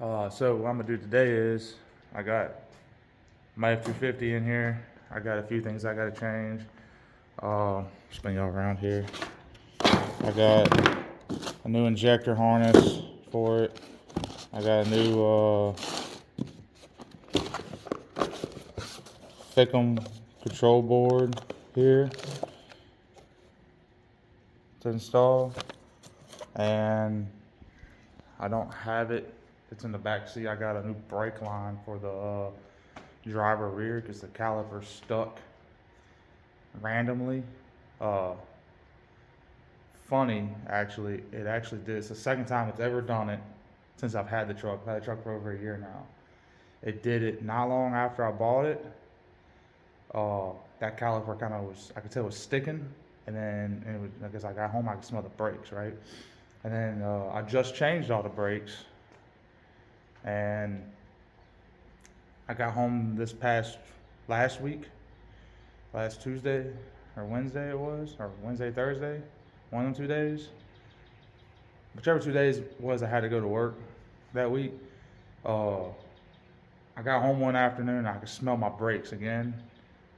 So what I'm gonna do today is I got my F-250 in here. I got a few things I gotta change. Spin y'all around here. I got a new injector harness for it. I got a new FICM control board here to install, and I don't have it. It's in the back seat. I got a new brake line for the driver rear because the caliper's stuck randomly. Funny, actually, it actually did. It's the second time it's ever done it since I've had the truck. I've had the truck for over a year now. It did it not long after I bought it. That caliper kind of was, I could tell it was sticking, and then it was, I guess I got home, I could smell the brakes, right? And then I just changed all the brakes, and I got home this last Tuesday or Wednesday it was, or Wednesday, Thursday, one of them 2 days. Whichever 2 days it was, I had to go to work that week. I got home one afternoon and I could smell my brakes again.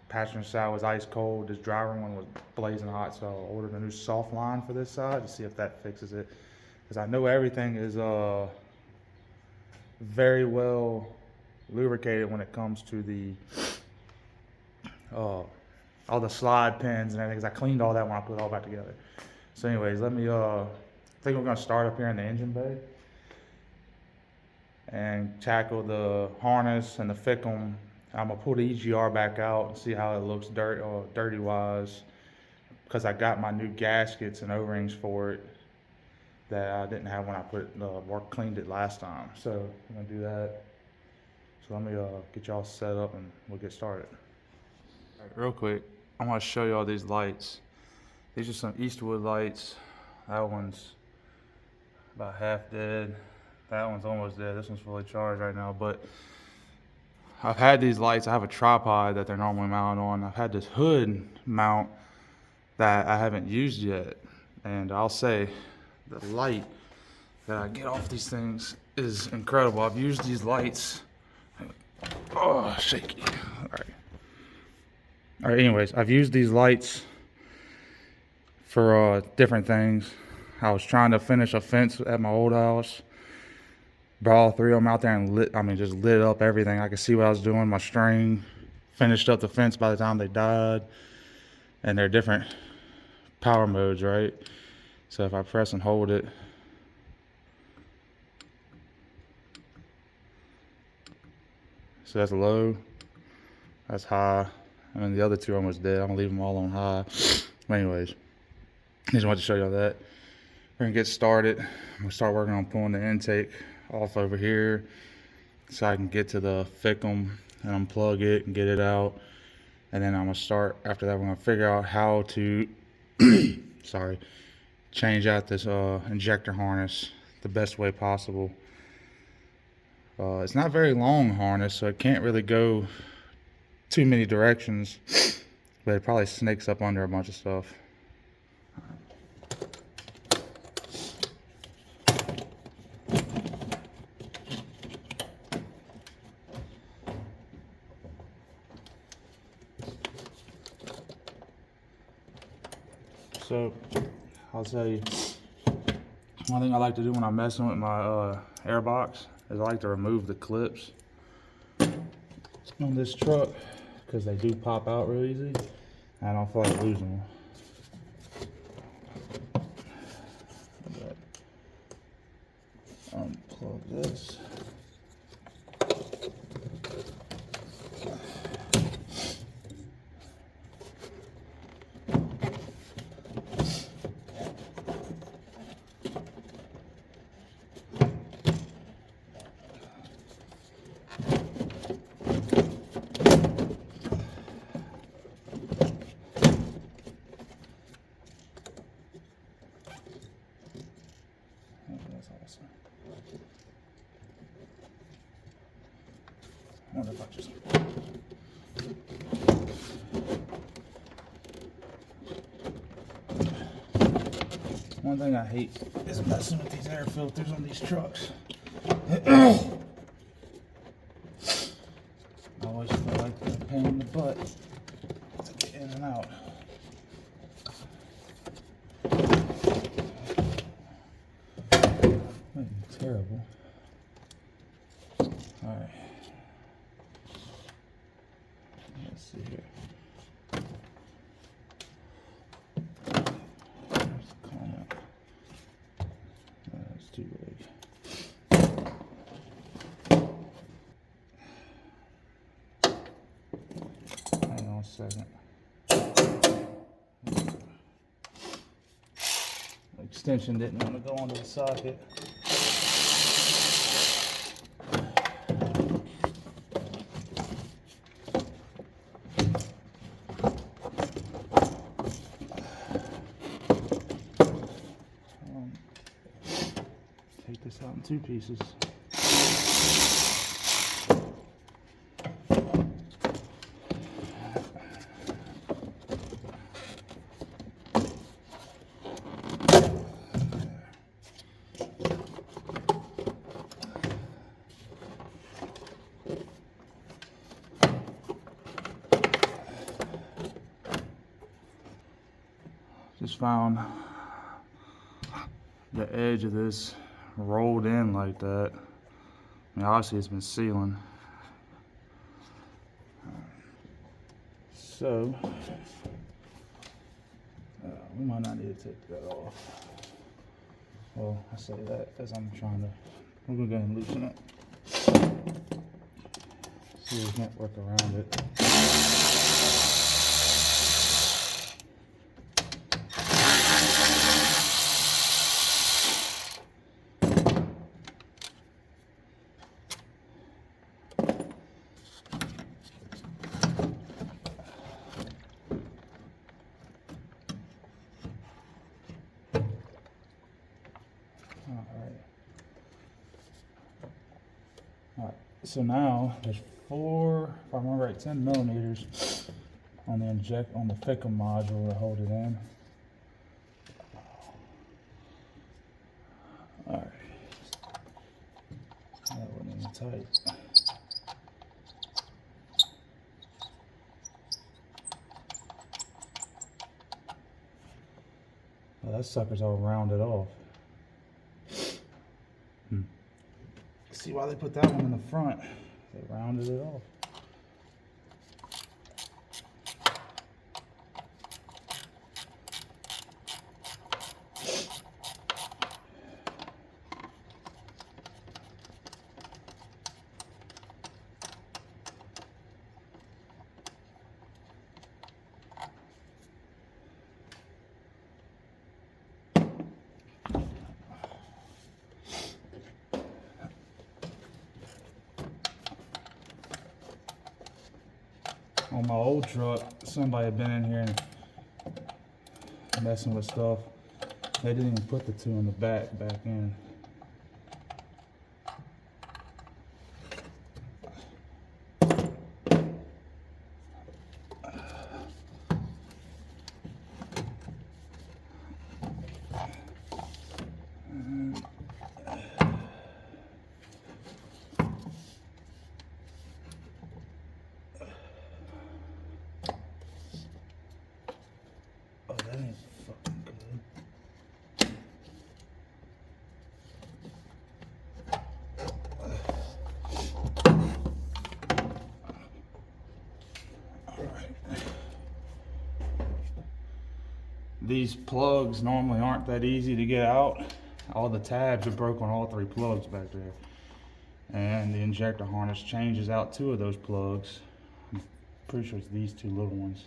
Passenger side was ice cold. This driver one was blazing hot, so I ordered a new soft line for this side to see if that fixes it. Because I know everything is very well lubricated when it comes to the all the slide pins and everything. Because I cleaned all that when I put it all back together. So, anyways, let me. I think we're gonna start up here in the engine bay and tackle the harness and the FICM. I'm gonna pull the EGR back out and see how it looks dirty wise, because I got my new gaskets and O-rings for it that I didn't have when I cleaned it last time. So I'm gonna do that. So let me get y'all set up and we'll get started. All right, real quick, I want to show y'all these lights. These are some Eastwood lights. That one's about half dead. That one's almost dead. This one's fully charged right now, but I've had these lights. I have a tripod that they're normally mounted on. I've had this hood mount that I haven't used yet, and I'll say the light that I get off these things is incredible. I've used these lights. Oh, shaky. All right, anyways, I've used these lights for different things. I was trying to finish a fence at my old house. Brought all three of them out there and just lit up everything. I could see what I was doing. My string finished up the fence by the time they died. And they're different power modes, right? So if I press and hold it, so that's low, that's high, and then the other two are almost dead. I'm gonna leave them all on high. But anyways, I just wanted to show y'all that. We're gonna get started. I'm gonna start working on pulling the intake off over here so I can get to the FICM and unplug it and get it out. And then I'm gonna start, after that, we're gonna figure out how to change out this injector harness the best way possible. It's not very long harness, so it can't really go too many directions, but it probably snakes up under a bunch of stuff. So, I'll tell you, one thing I like to do when I'm messing with my air box is I like to remove the clips on this truck because they do pop out real easy and I don't feel like losing them. Unplug this. That's awesome. I wonder if I just... One thing I hate is messing with these air filters on these trucks. I always feel like they're a pain in the butt to get in and out. Terrible. Alright. Let's see here. There's the comment. That's too big. Hang on a second. The extension didn't want to go onto the socket. Take this out in two pieces. Just found the edge of this rolled in like that. I mean, obviously it's been sealing. So, we might not need to take that off. Well, I say that as I'm trying to, we're gonna go ahead and loosen it. See if we can't work around it. Alright, so now there's 4, if I remember right, 10 millimeters on the FICM module to hold it in. Alright, that wasn't even tight. Well, that sucker's all rounded off. See why they put that one in the front. They rounded it off. On my old truck, somebody had been in here and messing with stuff. They didn't even put the two in the back in. That ain't fucking good. Alright. These plugs normally aren't that easy to get out. All the tabs are broke on all 3 plugs back there. And the injector harness changes out 2 of those plugs. I'm pretty sure it's these 2 little ones.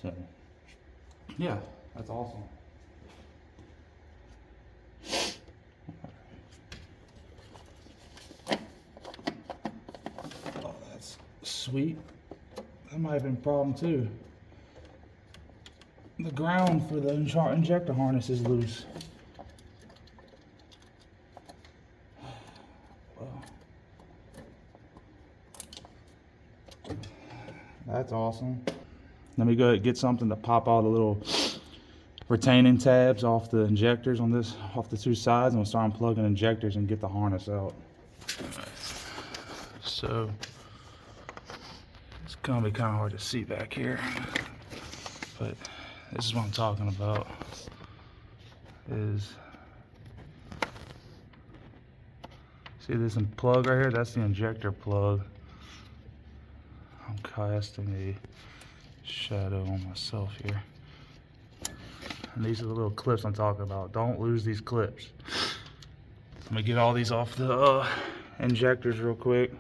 So, yeah, that's awesome. Oh, that's sweet. That might have been a problem too. The ground for the injector harness is loose. Well, that's awesome. Let me go get something to pop out a little retaining tabs off the injectors on this, off the two sides, and we'll start unplugging injectors and get the harness out. So it's gonna be kind of hard to see back here, but this is what I'm talking about. Is see this plug right here? That's the injector plug. I'm casting a shadow on myself here. And these are the little clips I'm talking about. Don't lose these clips. I'm gonna get all these off the injectors real quick,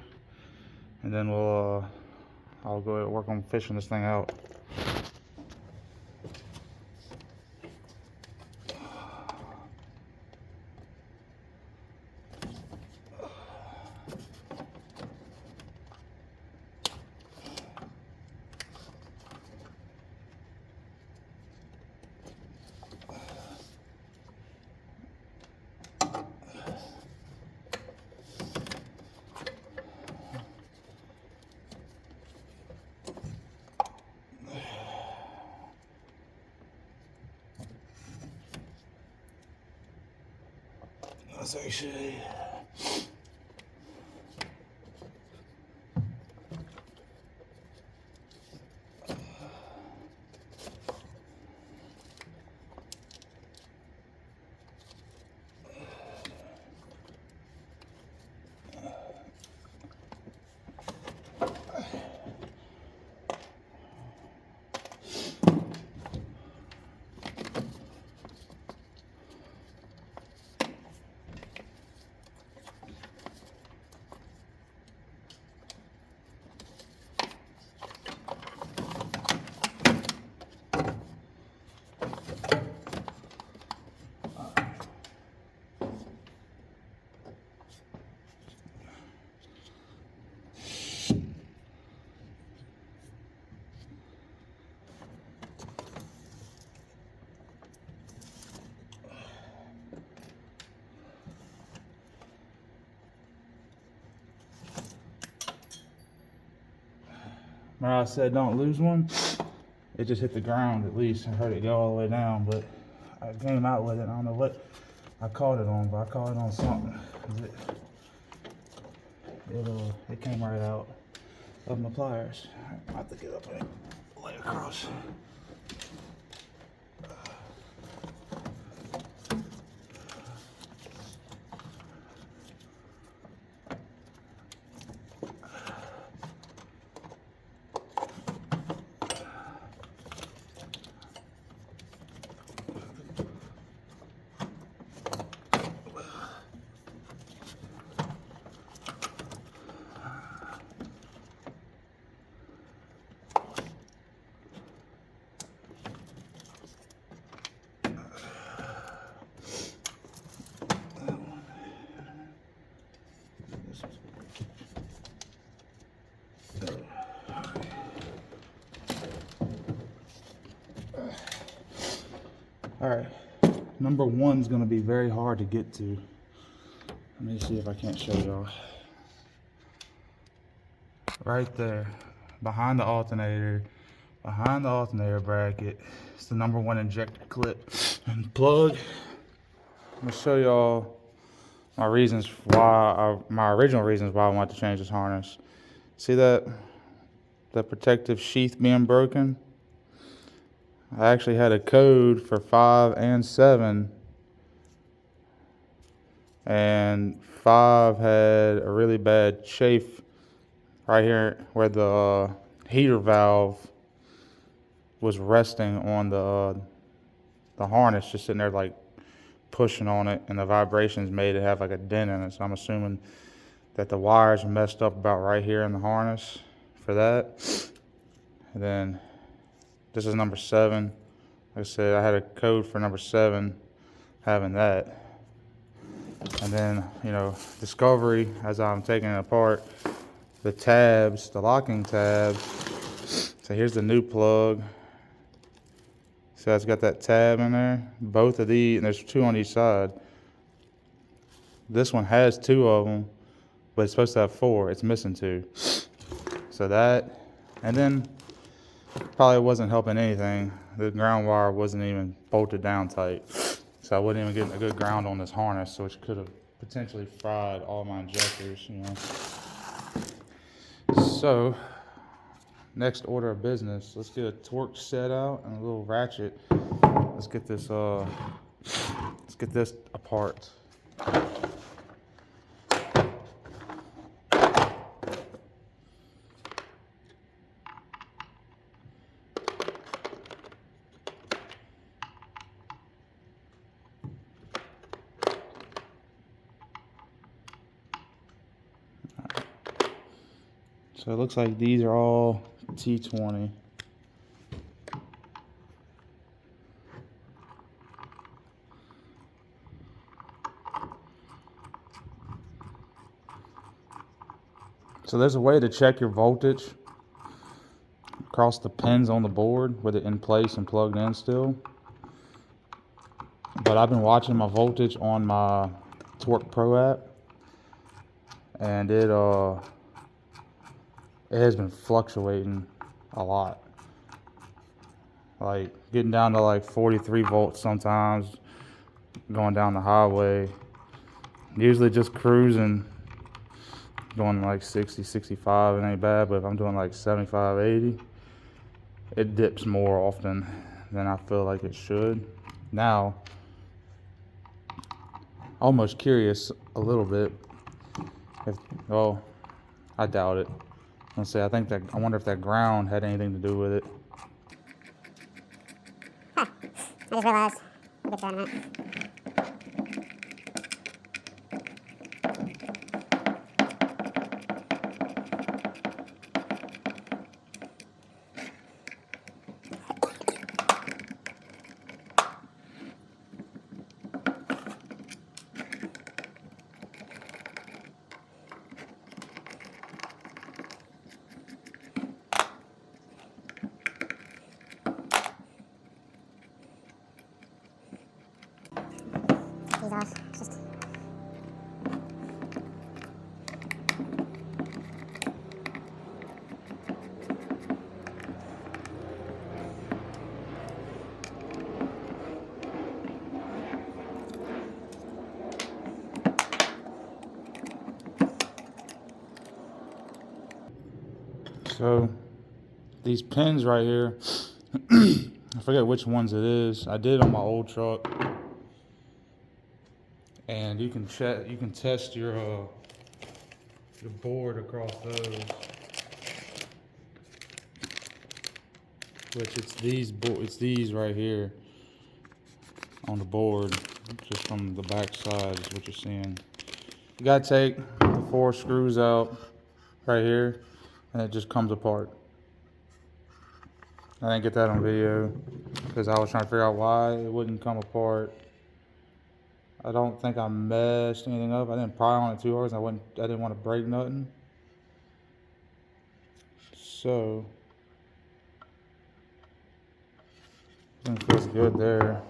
and then I'll go ahead and work on fishing this thing out. That's actually remember I said don't lose one? It just hit the ground at least. I heard it go all the way down, but I came out with it. I don't know what I caught it on, but I caught it on something. It came right out of my pliers. I have to get up and lay across. All right, number one's gonna be very hard to get to. Let me see if I can't show y'all. Right there, behind the alternator bracket, it's the number one injector clip and plug. I'm gonna show y'all my original reasons why I wanted to change this harness. See that protective sheath being broken? I actually had a code for 5 and 7, and 5 had a really bad chafe right here where the heater valve was resting on the harness, just sitting there like pushing on it, and the vibrations made it have like a dent in it. So I'm assuming that the wires are messed up about right here in the harness for that. And then this is number 7. Like I said, I had a code for number 7, having that. And then, discovery, as I'm taking it apart, the tabs, the locking tabs. So here's the new plug. So it's got that tab in there. Both of these, and there's 2 on each side. This one has 2 of them, but it's supposed to have 4. It's missing 2. So that, and then probably wasn't helping anything. the ground wire wasn't even bolted down tight. So I wasn't even getting a good ground on this harness, which could have potentially fried all my injectors, you know. So, next order of business, let's get a torque set out and a little ratchet. Let's get this apart. So it looks like these are all T20. So there's a way to check your voltage across the pins on the board with it in place and plugged in still. But I've been watching my voltage on my Torque Pro app, and it has been fluctuating a lot. Like getting down to like 43 volts sometimes, going down the highway. Usually just cruising, doing like 60, 65, it ain't bad, but if I'm doing like 75, 80, it dips more often than I feel like it should. Now, almost curious a little bit if, well, I doubt it. Let's say, I wonder if that ground had anything to do with it. Huh. I just realized. We'll get to that in a minute. These off. Just. So these pins right here, I forget which ones it is. I did on my old truck, and you can test your board across those. Which it's these right here on the board, just from the back side is what you're seeing. You gotta take the 4 screws out right here, and it just comes apart. I didn't get that on video because I was trying to figure out why it wouldn't come apart. I don't think I messed anything up. I didn't pry on it too hard. I didn't want to break nothing. So I think it feels good there.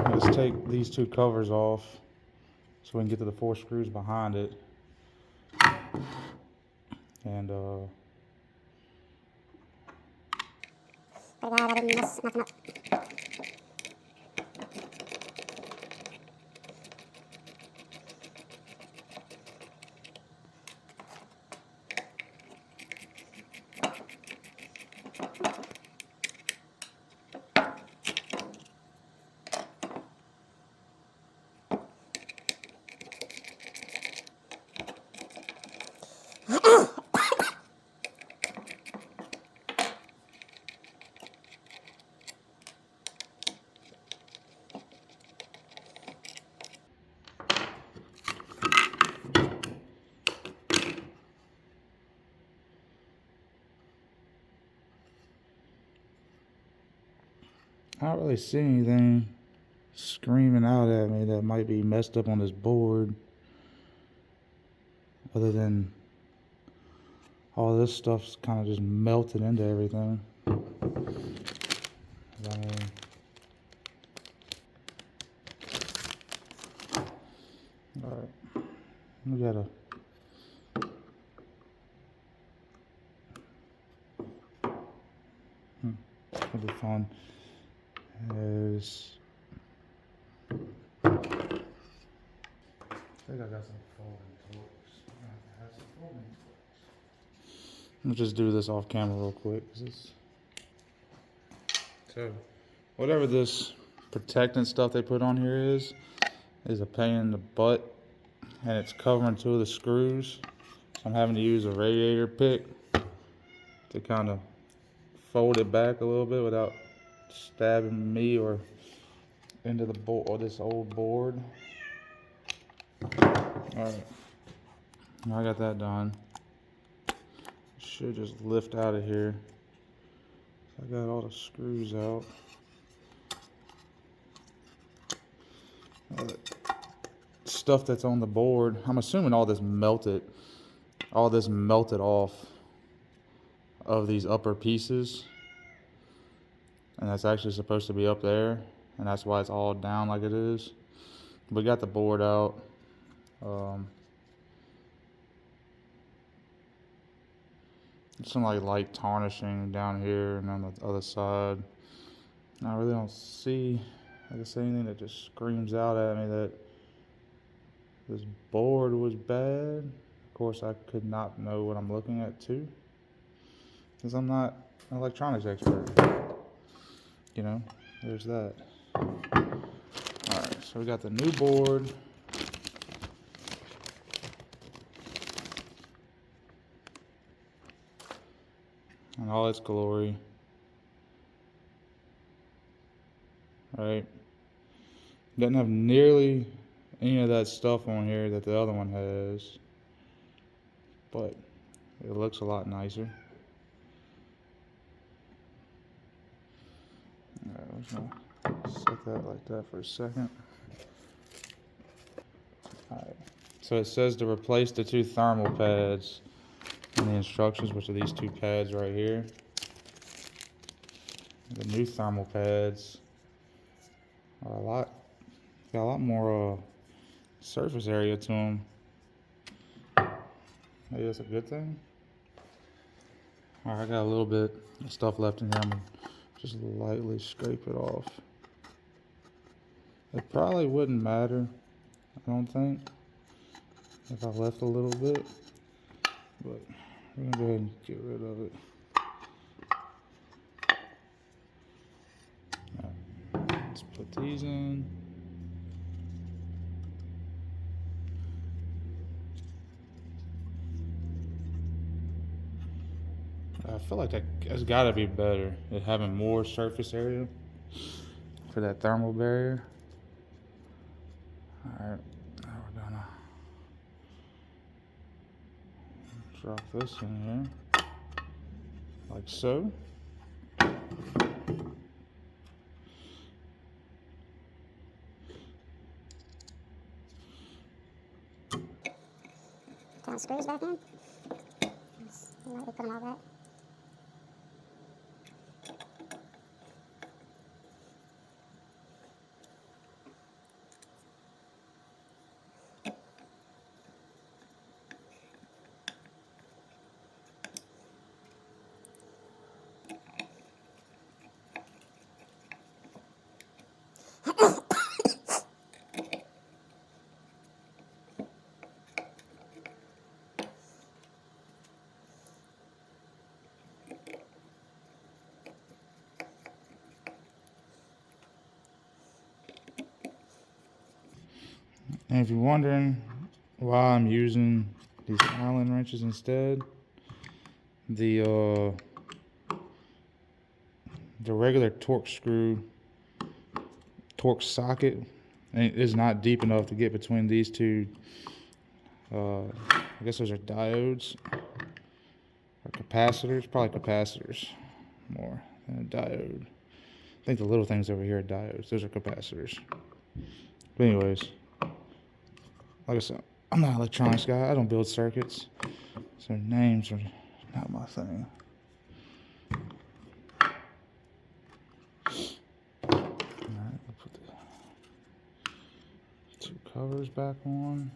Let's take these 2 covers off so we can get to the 4 screws behind it. And Pretty glad I didn't mess nothing up. I don't really see anything screaming out at me that might be messed up on this board, other than all this stuff's kind of just melted into everything. Alright, we gotta on is, I think I got some folding torques. I have some folding torques. Let me just do this off camera real quick. So, whatever this protectant stuff they put on here is a pain in the butt, and it's covering two of the screws. So I'm having to use a radiator pick to kind of fold it back a little bit without stabbing me or into the board or this old board. Alright, I got that done. Should just lift out of here. I got all the screws out. All the stuff that's on the board, I'm assuming all this melted off of these upper pieces, and that's actually supposed to be up there, and that's why it's all down like it is. We got the board out. Some like light tarnishing down here and on the other side. I really don't see, like I say, anything that just screams out at me that this board was bad. Of course, I could not know what I'm looking at too, because I'm not an electronics expert. You know, there's that. Alright, so we got the new board. In all its glory. Right? Doesn't have nearly any of that stuff on here that the other one has, but it looks a lot nicer. Alright, we're just gonna set that like that for a second. Alright, so it says to replace the two thermal pads in the instructions, which are these two pads right here. The new thermal pads are got a lot more surface area to them. Maybe that's a good thing. Alright, I got a little bit of stuff left in here. I'm gonna just lightly scrape it off. It probably wouldn't matter, I don't think, if I left a little bit, but we're gonna go ahead and get rid of it. Right, let's put these in. I feel like that's gotta be better, it having more surface area for that thermal barrier. Alright, now we're gonna drop this in here, like so. Turn the screws back in. Just lightly put them all back. And if you're wondering why I'm using these Allen wrenches instead, the regular torque socket is not deep enough to get between these two. I guess those are diodes or capacitors, probably capacitors more than a diode. I think the little things over here are diodes. Those are capacitors. But anyways, like I said, I'm not an electronics guy. I don't build circuits, so names are not my thing. Alright, we'll put the two covers back on.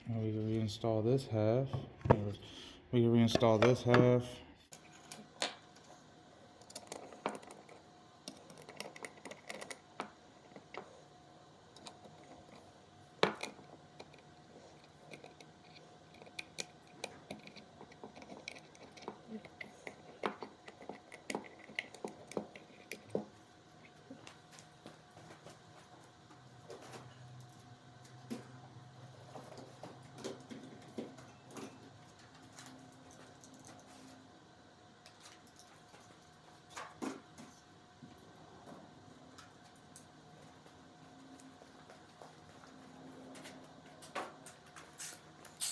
Now we can reinstall this half. We can reinstall this half.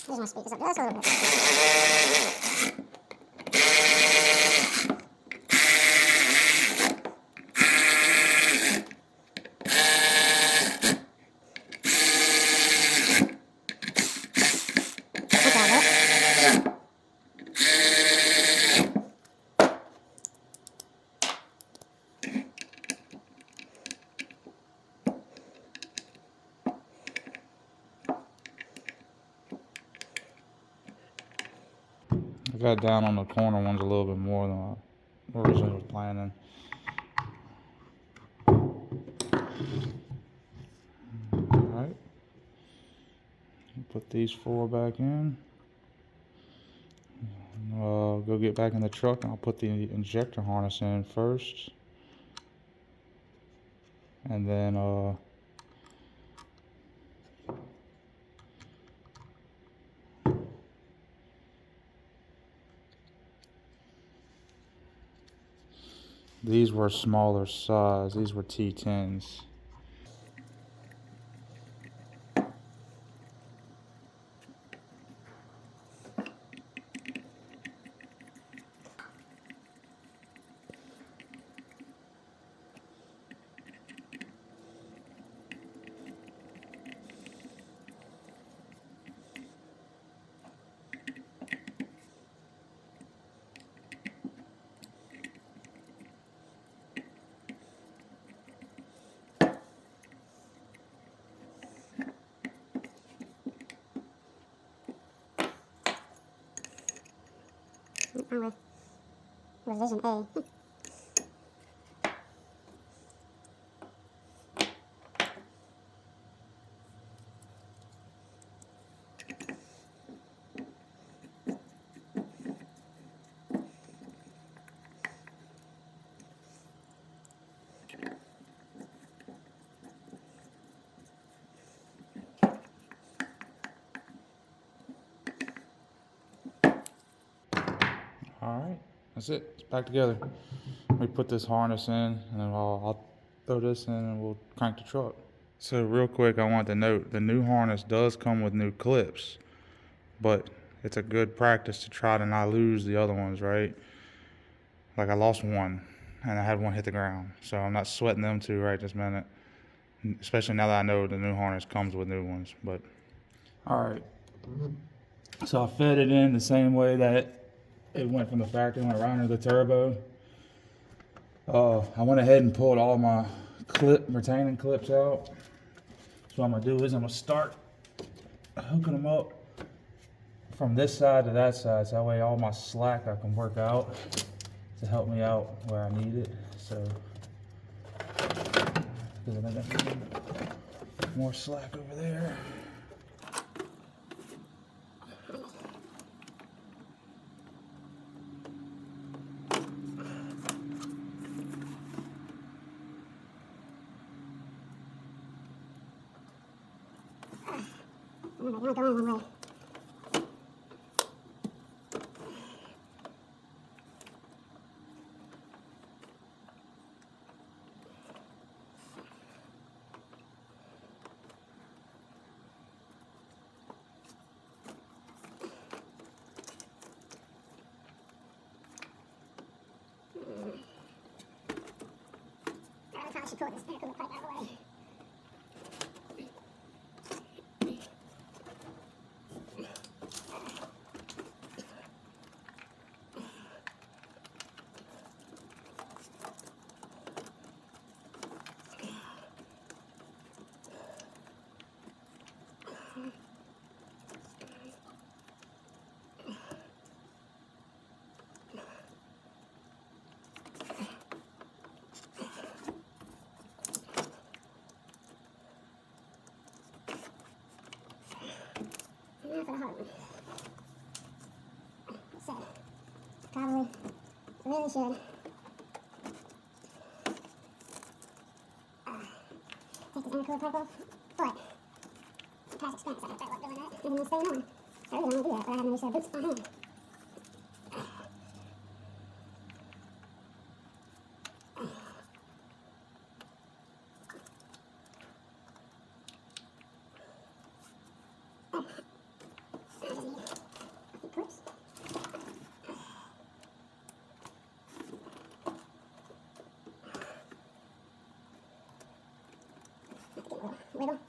Just want to speed this up just a little bit. I got down on the corner ones a little bit more than I originally was planning. Alright. Put these 4 back in. Go get back in the truck and I'll put the injector harness in first. And then these were smaller size. These were T10s. I'm with revision A. Alright, that's it. It's back together. Let me put this harness in and then I'll throw this in and we'll crank the truck. So real quick, I want to note, the new harness does come with new clips, but it's a good practice to try to not lose the other ones, right? Like I lost one, and I had one hit the ground, so I'm not sweating them two right this minute, especially now that I know the new harness comes with new ones. But all right, so I fed it in the same way that it went from the factory, went right into the turbo. I went ahead and pulled all my retaining clips out. So what I'm gonna do is I'm gonna start hooking them up from this side to that side, so that way all my slack I can work out to help me out where I need it. So, because I think I need more slack over there. Remember, you're not going one way. I probably should pull this back on the pipe out of the way. Now for the hard one. So, probably really should take this inner cooler pipe off, but past experience I felt like doing that and then staying on. So I really don't want to do that without having these boots on hand. Wiggle.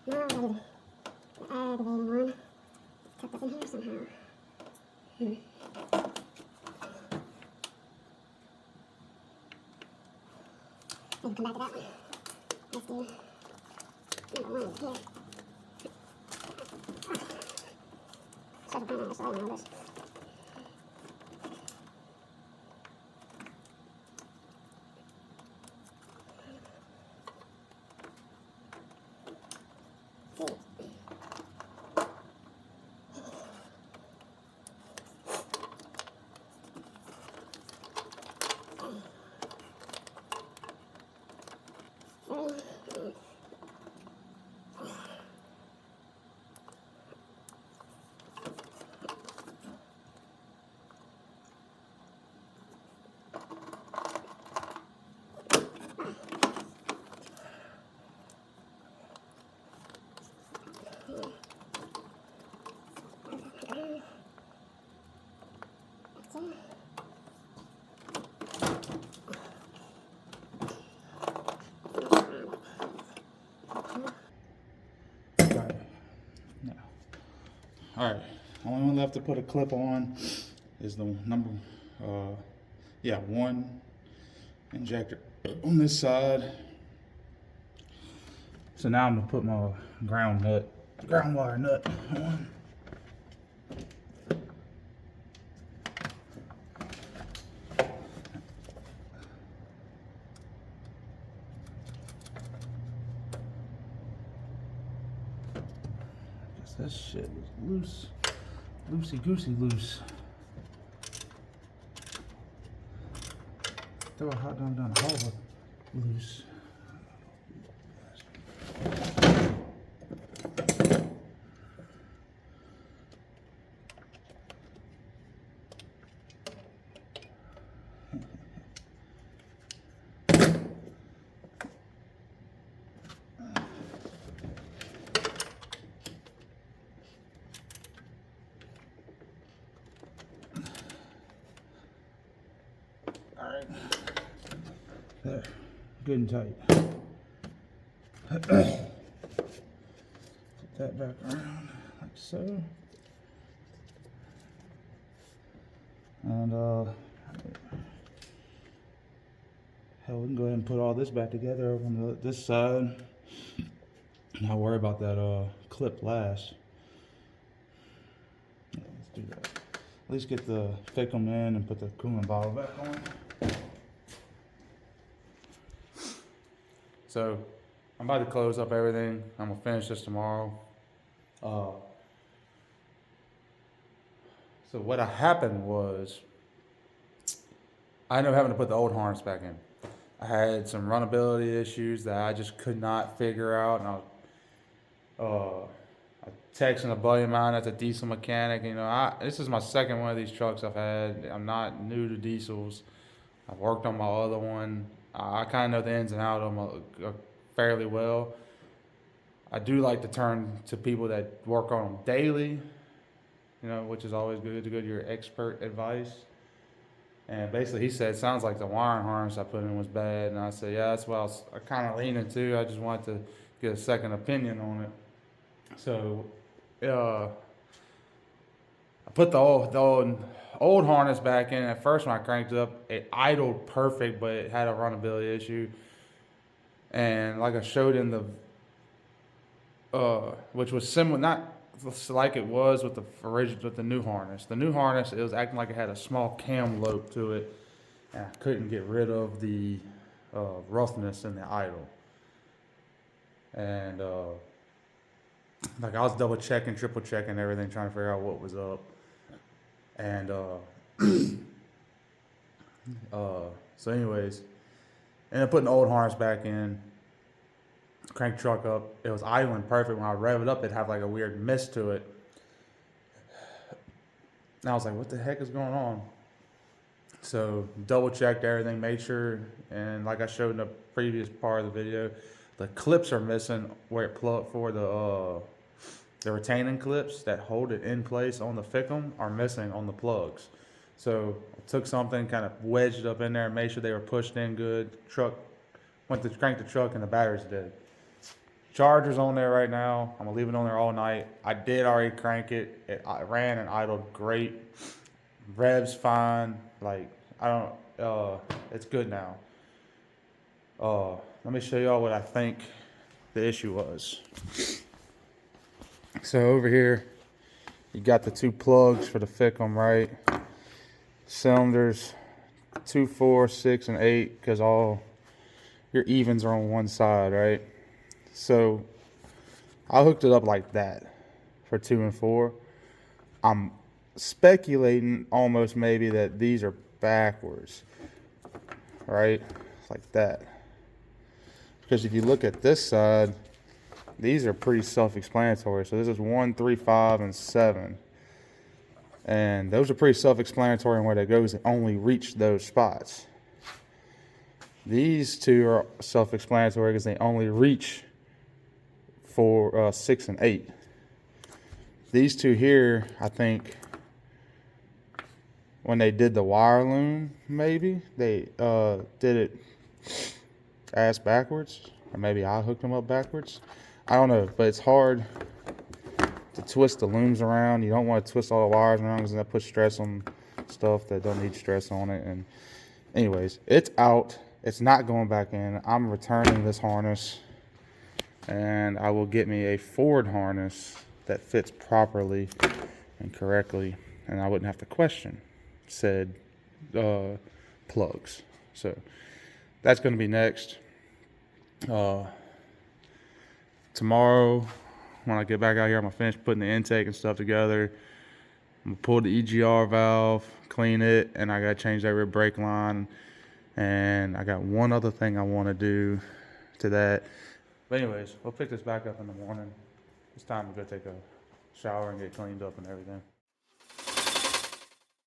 Now I need the aggravating one. Tuck this in here somehow. We can come back to that one. Let's do number one here. Start to find out how slow all this. All right, only one left to put a clip on is the number, one injector on this side. So now I'm gonna put my ground wire nut on. Guess this shit is loose, loosey goosey loose. Throw a hot dog down the hall, loose. Alright, there, good and tight. Put that back around like so. And hell, we can go ahead and put all this back together over on this side. Not worry about that clip last. Yeah, let's do that. At least get the FICM in and put the coolant bottle back on. So I'm about to close up everything. I'm gonna finish this tomorrow. So what happened was I ended up having to put the old harness back in. I had some runnability issues that I just could not figure out, and I texting a buddy of mine that's a diesel mechanic. You know, this is my second one of these trucks I've had. I'm not new to diesels. I've worked on my other one. I kind of know the ins and outs of them fairly well. I do like to turn to people that work on them daily, you know, which is always good to get your expert advice. And basically he said, sounds like the wiring harness I put in was bad. And I said, yeah, that's what I kind of leaning to. I just wanted to get a second opinion on it. So I put the old harness back in. At first when I cranked it up, it idled perfect, but it had a runnability issue. And like I showed in the, which was similar, not like it was with the new harness. The new harness, it was acting like it had a small cam lobe to it, and I couldn't get rid of the roughness in the idle. And like I was double checking, triple checking everything, trying to figure out what was up. And so anyways, ended up putting the old harness back in, cranked the truck up. It was idling perfect. When I rev it up, it'd have like a weird mist to it. And I was like, what the heck is going on? So double checked everything, made sure, and like I showed in the previous part of the video, the clips are missing where it plugged for the retaining clips that hold it in place on the FICM are missing on the plugs. So I took something, kind of wedged it up in there and made sure they were pushed in good. Went to crank the truck and the battery's dead. Charger's on there right now. I'm gonna leave it on there all night. I did already crank it. It ran and idled great. Rev's fine. Like, it's good now. Let me show y'all what I think the issue was. So over here, you got the two plugs for the FICM, right? Cylinders 2, 4, 6, and 8, because all your evens are on one side, right? So I hooked it up like that for 2 and 4. I'm speculating almost maybe that these are backwards, right? Like that. Because if you look at this side, these are pretty self-explanatory. So this is 1, 3, 5, and 7. And those are pretty self-explanatory in where that goes. It only reach those spots. These two are self-explanatory because they only reach for 6 and 8. These two here, I think, when they did the wire loom, maybe, they did it ass backwards. Or maybe I hooked them up backwards. I don't know, but it's hard to twist the looms around. You don't want to twist all the wires around because that puts stress on stuff that don't need stress on it. And anyways, it's out. It's not going back in. I'm returning this harness, and I will get me a Ford harness that fits properly and correctly, and I wouldn't have to question said plugs. So that's going to be next. Tomorrow, when I get back out here, I'm going to finish putting the intake and stuff together. I'm going to pull the EGR valve, clean it, and I got to change that rear brake line. And I got one other thing I want to do to that. But anyways, we'll pick this back up in the morning. It's time to go take a shower and get cleaned up and everything.